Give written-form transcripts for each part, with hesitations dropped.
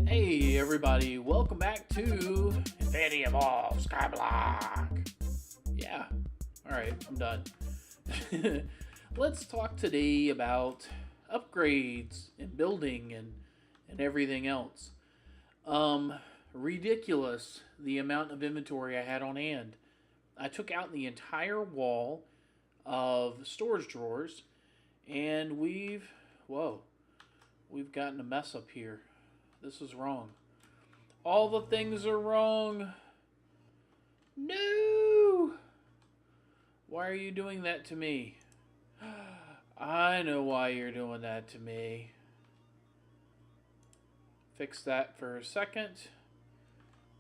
Hey everybody, welcome back to Infinity Evolve Skyblock. Yeah, alright, I'm done. Let's talk today about upgrades and building and everything else. Ridiculous the amount of inventory I had on hand. I took out the entire wall of storage drawers and we've gotten a mess up here. This is wrong. All the things are wrong. No! Why are you doing that to me? I know why you're doing that to me. Fix that for a second.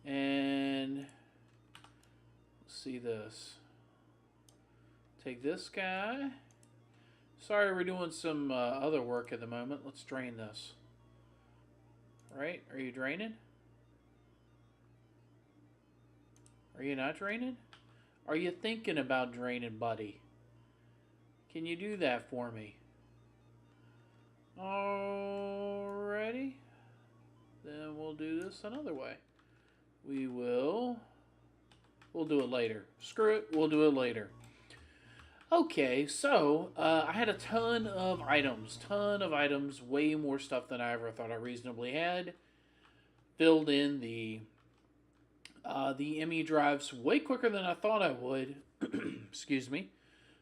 And let's see this. Take this guy. Sorry, we're doing some other work at the moment. Let's drain this. Right? Are you draining? Are you not draining? Are you thinking about draining, buddy? Can you do that for me? Alrighty. Then we'll do this another way. We'll do it later. Screw it, we'll do it later. Okay, so I had a ton of items, way more stuff than I ever thought I reasonably had. Filled in the ME drives way quicker than I thought I would. Excuse me.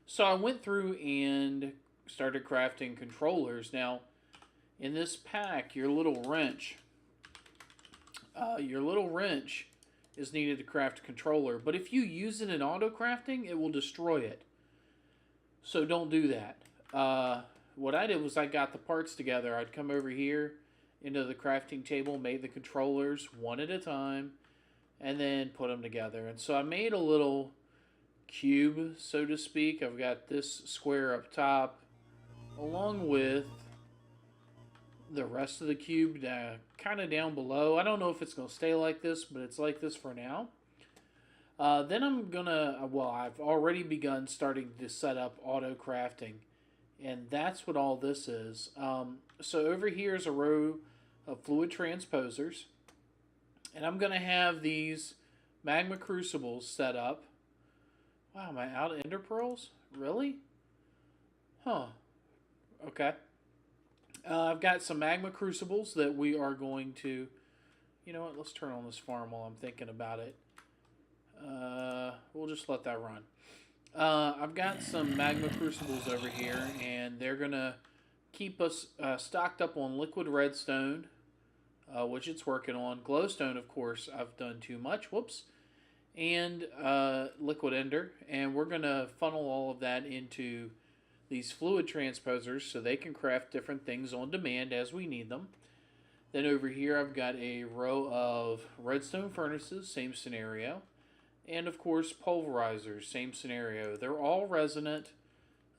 So I went through and started crafting controllers. Now, in this pack, your little wrench is needed to craft a controller. But if you use it in auto crafting, it will destroy it. So don't do that. What I did was I got the parts together. I'd come over here into the crafting table, made the controllers one at a time, and then put them together. And so I made a little cube, so to speak. I've got this square up top, along with the rest of the cube kind of down below. I don't know if it's going to stay like this, but it's like this for now. Then I'm gonna, I've already begun starting to set up auto crafting, and that's what all this is. So over here is a row of fluid transposers, and I'm gonna have these magma crucibles set up. Wow, am I out of ender pearls? Really? Huh. Okay. I've got some magma crucibles that we are going to, you know what, let's turn on this farm while I'm thinking about it. We'll just let that run. I've got some magma crucibles over here, and they're gonna keep us stocked up on liquid redstone, which it's working on. Glowstone, of course, I've done too much. Whoops. And liquid ender, and we're gonna funnel all of that into these fluid transposers so they can craft different things on demand as we need them. Then over here, I've got a row of redstone furnaces, same scenario. And of course, pulverizers, same scenario. They're all resonant.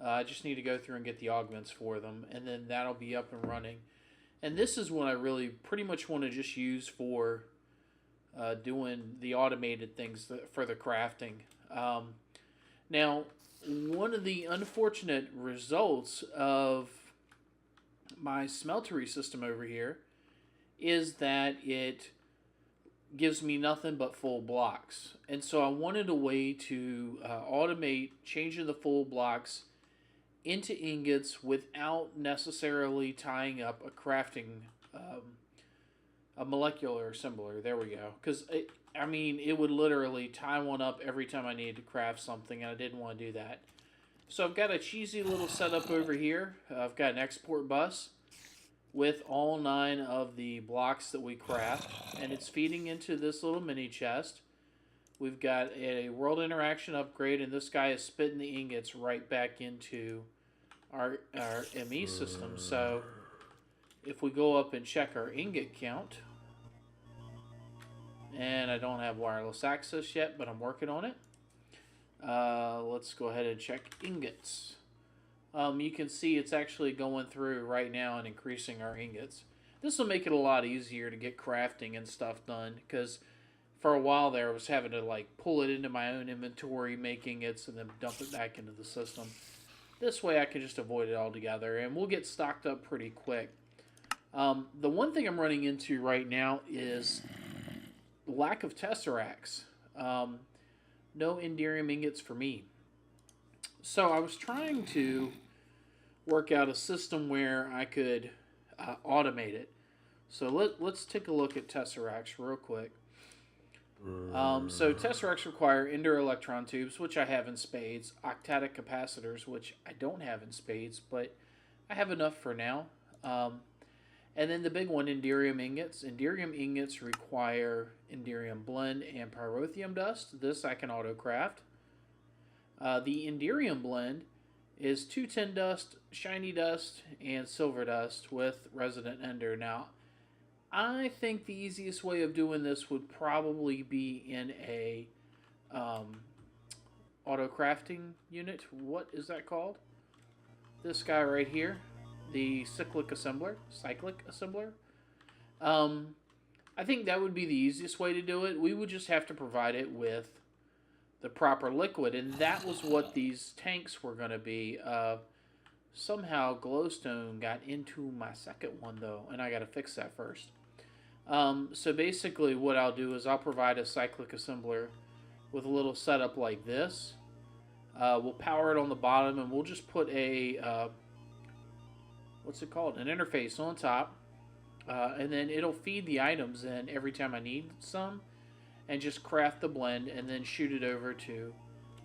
I just need to go through and get the augments for them, and then that'll be up and running. And this is what I really pretty much want to just use for doing the automated things for the crafting. Now, one of the unfortunate results of my smeltery system over here is that it gives me nothing but full blocks. And so I wanted a way to automate changing the full blocks into ingots without necessarily tying up a crafting, a molecular assembler. There we go. Because, I mean, it would literally tie one up every time I needed to craft something, and I didn't want to do that. So I've got a cheesy little setup over here. I've got an export bus with all 9 of the blocks that we craft, and it's feeding into this little mini chest. We've got a world interaction upgrade, and this guy is spitting the ingots right back into our ME system. So if we go up and check our ingot count, and I don't have wireless access yet, but I'm working on it. Let's go ahead and check ingots. You can see it's actually going through right now and increasing our ingots. This will make it a lot easier to get crafting and stuff done, because for a while there, I was having to like pull it into my own inventory, making it, and then dump it back into the system. This way I can just avoid it altogether, and we'll get stocked up pretty quick. The one thing I'm running into right now is lack of tesseracts. No Enderium ingots for me. So I was trying to work out a system where I could automate it. So let's take a look at tesseracts real quick. So tesseracts require ender electron tubes, which I have in spades, octatic capacitors, which I don't have in spades, but I have enough for now. And then the big one, Enderium ingots. Enderium ingots require Enderium blend and pyrotheum dust. This I can auto-craft. The Enderium blend is 210 dust, shiny dust, and silver dust with resident ender. Now, I think the easiest way of doing this would probably be in a auto-crafting unit. What is that called? This guy right here. The cyclic assembler. I think that would be the easiest way to do it. We would just have to provide it with the proper liquid, and that was what these tanks were going to be. Somehow glowstone got into my second one though, and I got to fix that first. So basically what I'll do is I'll provide a cyclic assembler with a little setup like this. We'll power it on the bottom, and we'll just put a what's it called? An interface on top, and then it'll feed the items in every time I need some, and just craft the blend and then shoot it over to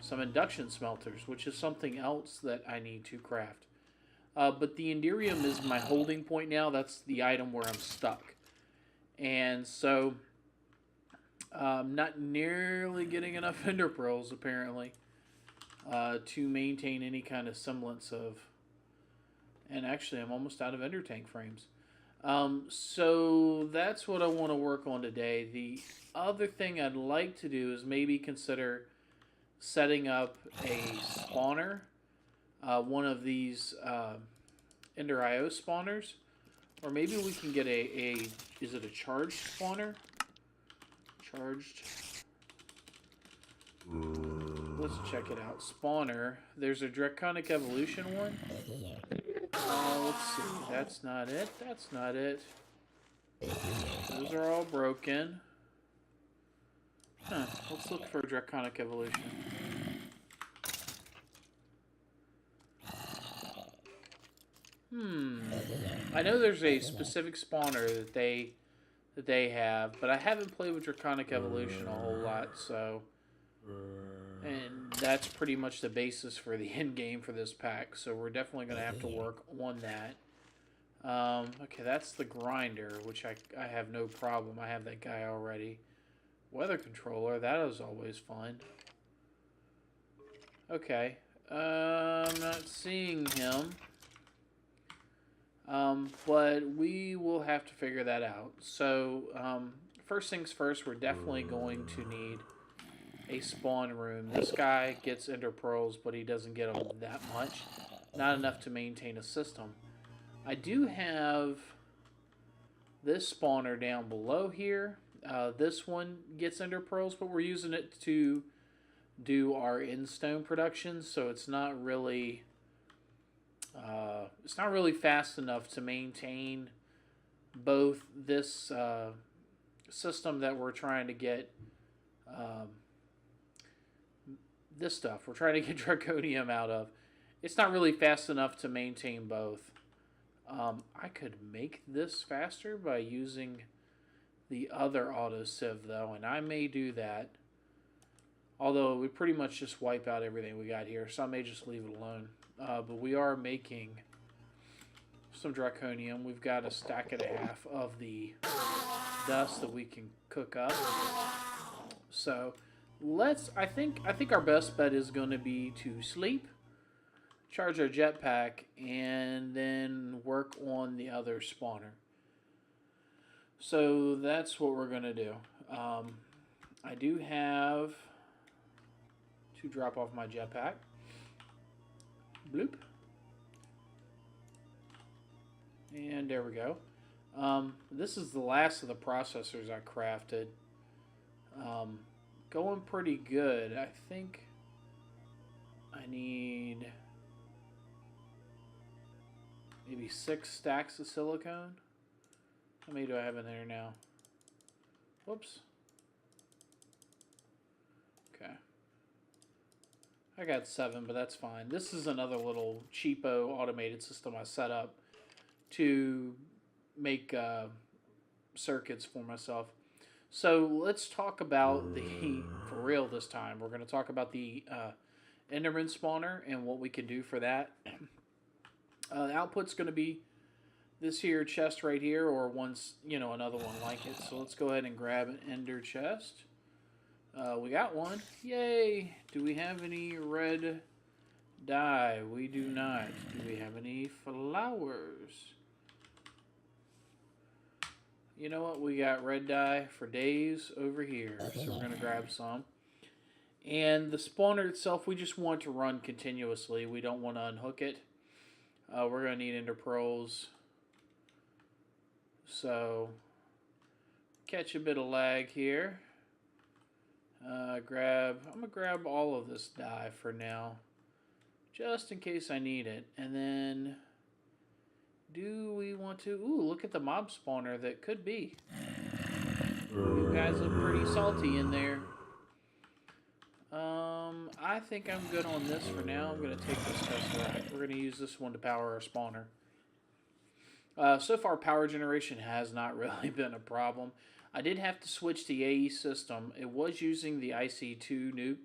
some induction smelters, which is something else that I need to craft. But the Enderium is my holding point now. That's the item where I'm stuck. And so I'm not nearly getting enough ender pearls, apparently, to maintain any kind of semblance of... And actually, I'm almost out of ender tank frames. So that's what I want to work on today. The other thing I'd like to do is maybe consider setting up a spawner. One of these Ender IO spawners. Or maybe we can get is it a charged spawner? Charged. Let's check it out. Spawner. There's a Draconic Evolution one. Let's see. That's not it. That's not it. Those are all broken. Huh. Let's look for a Draconic Evolution. I know there's a specific spawner that they have, but I haven't played with Draconic Evolution a whole lot, so... And that's pretty much the basis for the end game for this pack, so we're definitely going to have to work on that. Okay, that's the grinder, which I have no problem. I have that guy already. Weather controller, that is always fun. Okay, I'm not seeing him. But we will have to figure that out. So, first things first, we're definitely going to need a spawn room. This guy gets ender pearls, but he doesn't get them that much. Not enough to maintain a system. I do have this spawner down below here. This one gets ender pearls, but we're using it to do our in-stone production, so it's not really fast enough to maintain both this system that we're trying to get this stuff. We're trying to get Draconium out of. It's not really fast enough to maintain both. I could make this faster by using the other auto sieve though, and I may do that. Although we pretty much just wipe out everything we got here, so I may just leave it alone. But we are making some Draconium. We've got a stack and a half of the dust that we can cook up. So I think our best bet is going to be to sleep, charge our jetpack, and then work on the other spawner. So that's what we're going to do. I do have to drop off my jetpack. Bloop. And there we go. This is the last of the processors I crafted. Um, Going pretty good. I think I need maybe 6 stacks of silicone. How many do I have in there now? Whoops. Okay. I got 7, but that's fine. This is another little cheapo automated system I set up to make circuits for myself. So let's talk about for real this time, we're going to talk about the Enderman spawner and what we can do for that. The output's going to be this here chest right here, or another one like it. So let's go ahead and grab an ender chest. We got one. Yay! Do we have any red dye? We do not. Do we have any flowers? You know what? We got red dye for days over here. So we're going to grab some. And the spawner itself, we just want to run continuously. We don't want to unhook it. We're going to need ender pearls. So, catch a bit of lag here. I'm going to grab all of this dye for now. Just in case I need it. And then, do we want to... Ooh, look at the mob spawner that could be. You guys look pretty salty in there. I think I'm good on this for now. I'm going to take this tesseract. We're going to use this one to power our spawner. So far, power generation has not really been a problem. I did have to switch the AE system. It was using the IC2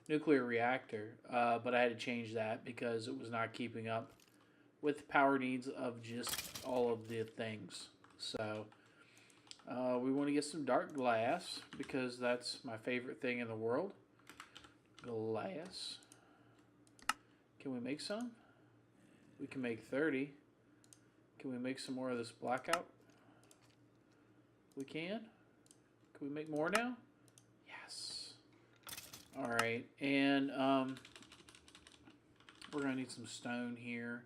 nuclear reactor, but I had to change that because it was not keeping up with the power needs of just all of the things. So we want to get some dark glass because that's my favorite thing in the world. Glass. Can we make some? We can make 30. Can we make some more of this blackout? We can. Can we make more now? Yes. All right, and we're gonna need some stone here.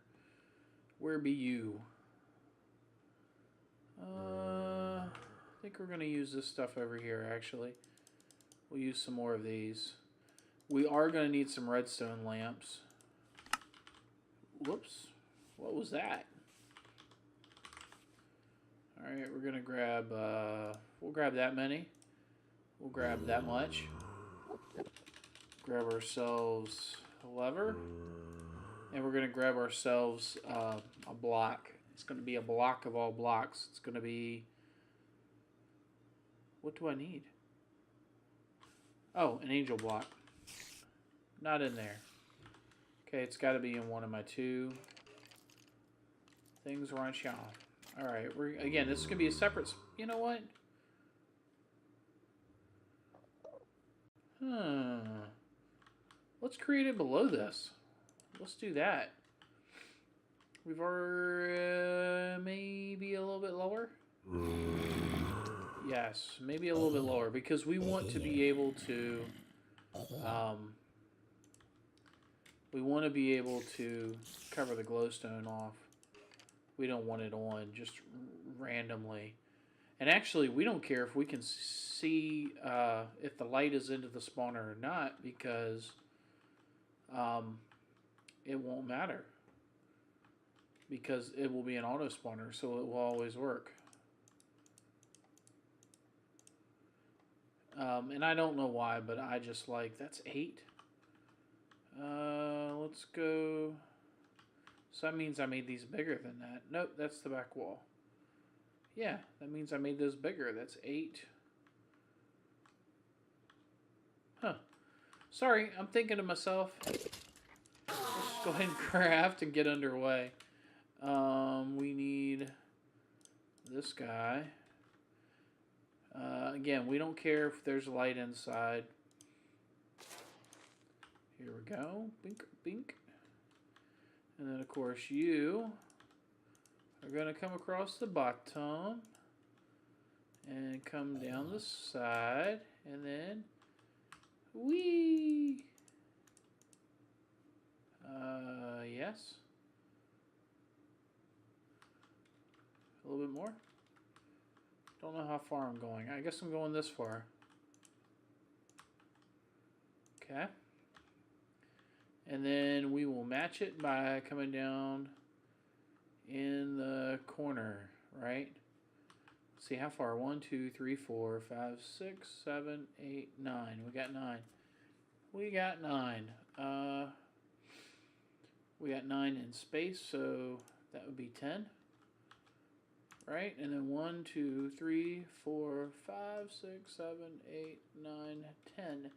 Where be you? I think we're gonna use this stuff over here. Actually, we'll use some more of these. We are gonna need some redstone lamps. Whoops! What was that? All right, we're gonna grab. We'll grab that many. We'll grab that much. Grab ourselves a lever, and we're gonna grab ourselves a block. It's gonna be a block of all blocks. It's gonna be. What do I need? Oh, an angel block. Not in there. Okay, it's got to be in one of my 2 things right here. All right, again, this is gonna be a separate. You know what? Let's create it below this. Let's do that. We've already maybe a little bit lower. Yes, maybe a little bit lower because we want to be able to. We want to be able to cover the glowstone off. We don't want it on just randomly. And actually, we don't care if we can see if the light is into the spawner or not because it won't matter. Because it will be an auto spawner, so it will always work. And I don't know why, but I just like, that's 8. Let's go. So that means I made these bigger than that. Nope, that's the back wall. Yeah, that means I made those bigger. That's 8. Huh. Sorry, I'm thinking to myself. Let's just go ahead and craft and get underway. We need this guy. Again, we don't care if there's light inside. Here we go. Bink, bink. And then, of course, you are going to come across the bottom and come down the side. And then, whee! Yes. A little bit more. Don't know how far I'm going. I guess I'm going this far. Okay. And then we will match it by coming down in the corner, right? Let's see how far. 1, 2, 3, 4, 5, 6, 7, 8, 9. We got 9. We got 9. We got 9 in space, so that would be 10. Right? And then 1, 2, 3, 4, 5, 6, 7, 8, 9, 10.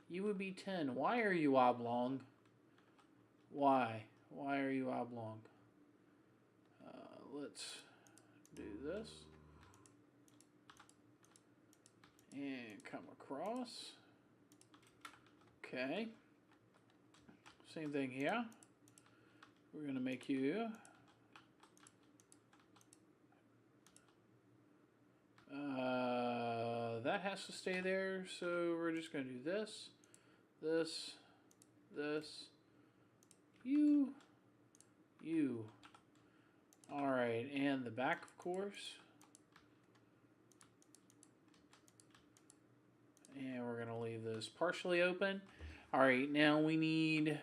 You would be 10. Why are you oblong? Why? Why are you oblong? Let's do this. And come across. Okay. Same thing here. We're going to make you that has to stay there, so we're just going to do this, this, this, you. Alright, and the back, of course. And we're going to leave this partially open. Alright, now we need...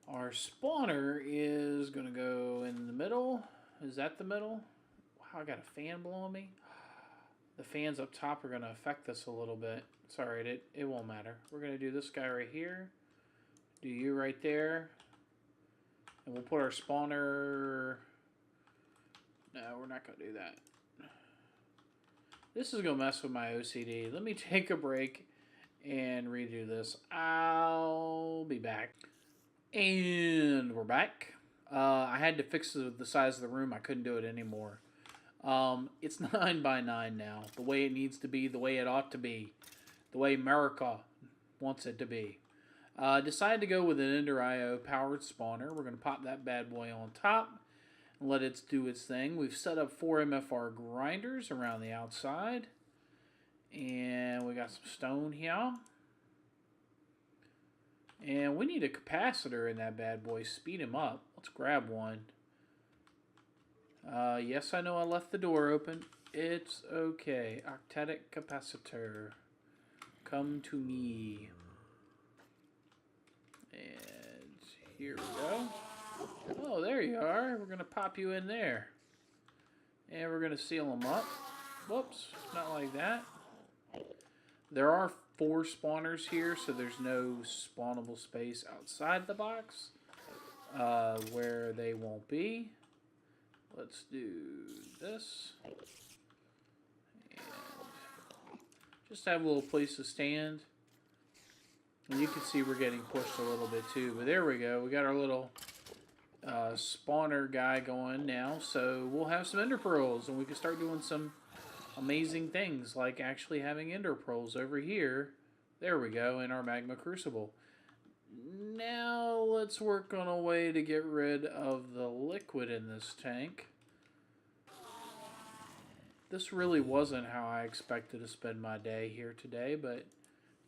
Our spawner is going to go in the middle. Is that the middle? Wow, I got a fan blowing me. The fans up top are going to affect this a little bit. It's alright, it won't matter. We're going to do this guy right here. Do you right there. And we'll put our spawner... No, we're not going to do that. This is going to mess with my OCD. Let me take a break and redo this. I'll be back. And we're back. I had to fix the size of the room. I couldn't do it anymore. It's 9 by 9 now. The way it needs to be, the way it ought to be. The way America wants it to be. Decided to go with an Ender IO powered spawner. We're going to pop that bad boy on top and let it do its thing. We've set up 4 MFR grinders around the outside. And we got some stone here. And we need a capacitor in that bad boy. Speed him up. Let's grab one. Yes, I know I left the door open. It's okay. Octetic capacitor. Come to me. And here we go. Oh, there you are. We're going to pop you in there. And we're going to seal them up. Whoops. Not like that. There are 4 spawners here, so there's no spawnable space outside the box where they won't be. Let's do this. And just have a little place to stand. And you can see we're getting pushed a little bit too, but there we go. We got our little spawner guy going now, so we'll have some ender pearls and we can start doing some amazing things like actually having ender pearls over here. There we go, in our magma crucible. Now let's work on a way to get rid of the liquid in this tank. This really wasn't how I expected to spend my day here today, but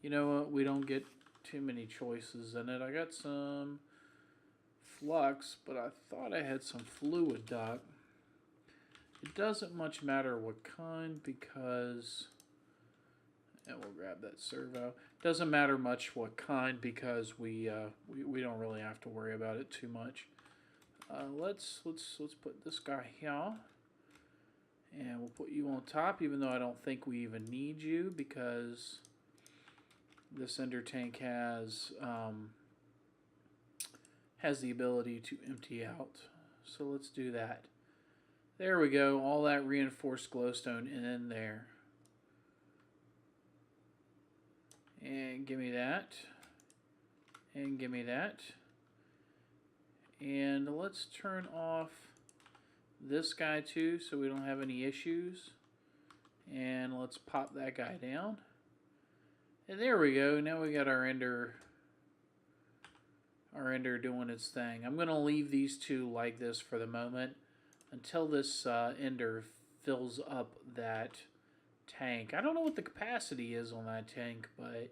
you know what? We don't get too many choices in it. I got some flux, but I thought I had some fluid duct. It doesn't much matter what kind because, and we'll grab that servo. Doesn't matter much what kind because we don't really have to worry about it too much. Let's put this guy here, and we'll put you on top. Even though I don't think we even need you because this ender tank has the ability to empty out. So let's do that. There we go, all that reinforced glowstone in there. And give me that. And give me that. And let's turn off this guy too so we don't have any issues. And let's pop that guy down. And there we go, now we got our ender doing its thing. I'm going to leave these two like this for the moment until this ender fills up that tank. I don't know what the capacity is on that tank, but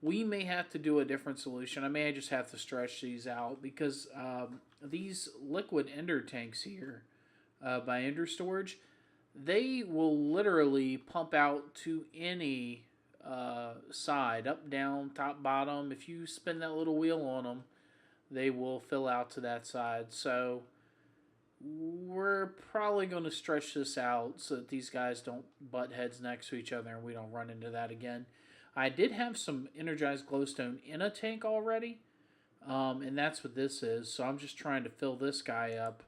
we may have to do a different solution. I may just have to stretch these out because these liquid ender tanks here, by Ender Storage, they will literally pump out to any side, up, down, top, bottom. If you spin that little wheel on them, they will fill out to that side. So we're probably going to stretch this out so that these guys don't butt heads next to each other and we don't run into that again. I did have some energized glowstone in a tank already, and that's what this is. So I'm just trying to fill this guy up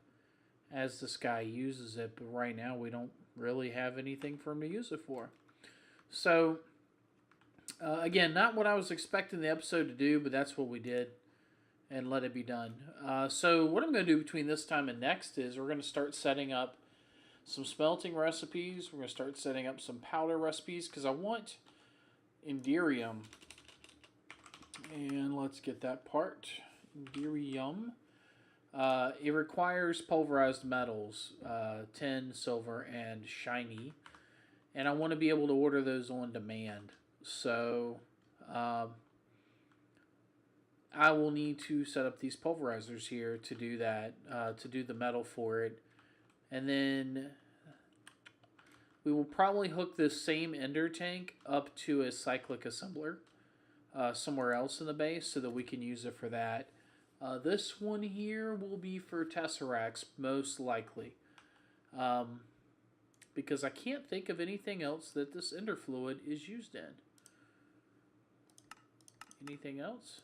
as this guy uses it, but right now we don't really have anything for him to use it for. So again, not what I was expecting the episode to do, but that's what we did, and let it be done. So what I'm going to do between this time and next is we're going to start setting up some smelting recipes. We're going to start setting up some powder recipes because I want Enderium. And let's get that part. Enderium. It requires pulverized metals, tin, silver, and shiny. And I want to be able to order those on demand. So I will need to set up these pulverizers here to do that, to do the metal for it. And then we will probably hook this same ender tank up to a cyclic assembler somewhere else in the base so that we can use it for that. This one here will be for Tesseracts, most likely. Because I can't think of anything else that this ender fluid is used in. Anything else?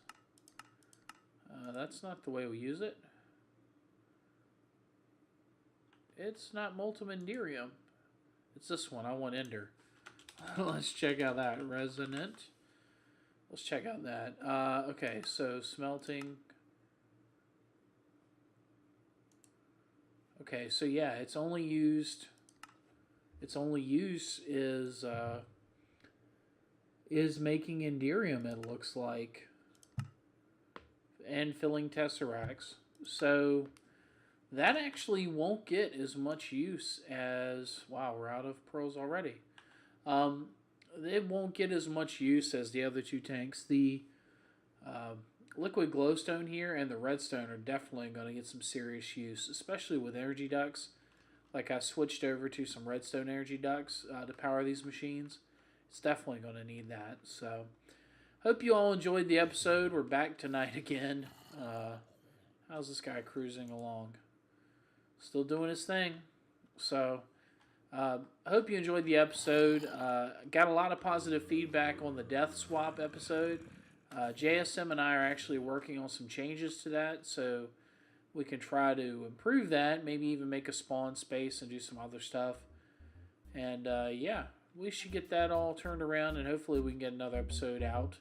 That's not the way we use it. It's not Molten Enderium. It's this one. I want Ender. Let's check out that. Resonant. Let's check out that. Okay, so smelting. Okay, so yeah, its only use is making Enderium, it looks like, and filling Tesseracts. So that actually won't get as much use as... Wow, we're out of pearls already. It won't get as much use as the other two tanks. The liquid glowstone here and the redstone are definitely going to get some serious use, especially with energy ducts. Like, I switched over to some redstone energy ducts to power these machines. It's definitely going to need that. So, hope you all enjoyed the episode. We're back tonight again. How's this guy cruising along? Still doing his thing. So, I hope you enjoyed the episode. Got a lot of positive feedback on the death swap episode. JSM and I are actually working on some changes to that, so we can try to improve that, maybe even make a spawn space and do some other stuff. And yeah, we should get that all turned around, and hopefully we can get another episode out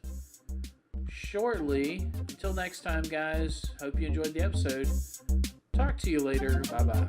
shortly. Until next time, guys, hope you enjoyed the episode. Talk to you later. Bye-bye.